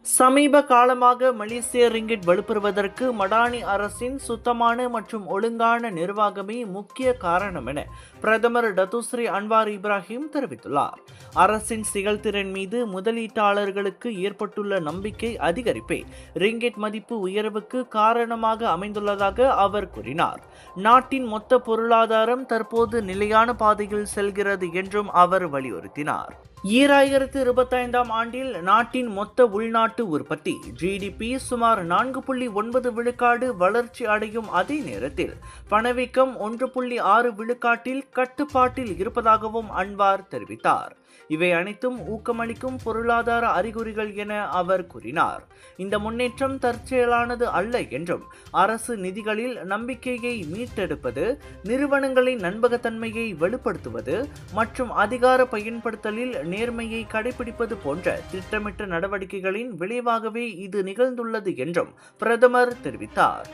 சமீப காலமாக மலேசிய ரிங்கிட் வலுப்பெறுவதற்கு மடானி அரசின் சுத்தமான மற்றும் ஒழுங்கான நிர்வாகமே முக்கிய காரணம் என பிரதமர் டத்துஸ்ரீ அன்வார் இப்ராஹிம் தெரிவித்துள்ளார். அரசின் செயல்திறன் மீது முதலீட்டாளர்களுக்கு ஏற்பட்டுள்ள நம்பிக்கை அதிகரிப்பே ரிங்கிட் மதிப்பு உயர்வுக்கு காரணமாக அமைந்துள்ளதாக அவர் கூறினார். நாட்டின் மொத்த பொருளாதாரம் தற்போது நிலையான பாதையில் செல்கிறது என்றும் அவர் வலியுறுத்தினார். 2025 ஆண்டில் நாட்டின் மொத்த உள்நாட்டு உற்பத்தி ஜிடிபி சுமார் 4.9 விழுக்காடு வளர்ச்சி அடையும் அதே நேரத்தில் பணவீக்கம் 1.6 விழுக்காட்டில் கட்டுப்பாட்டில் இருப்பதாகவும் அன்வார் தெரிவித்தார். இவை அனைத்தும் ஊக்கமளிக்கும் பொருளாதார அறிகுறிகள் என அவர் கூறினார். இந்த முன்னேற்றம் தற்செயலானது அல்ல என்றும் அரசு நிதிகளில் நம்பிக்கையை மீட்டெடுப்பது, நிறுவனங்களின் நம்பகத்தன்மையை வலுப்படுத்துவது மற்றும் அதிகார பயன்படுத்தலில் நேர்மையை கடைபிடிப்பது போன்ற திட்டமிட்ட நடவடிக்கைகளின் விளைவாகவே இது நிகழ்ந்துள்ளது என்றும் பிரதமர் தெரிவித்தார்.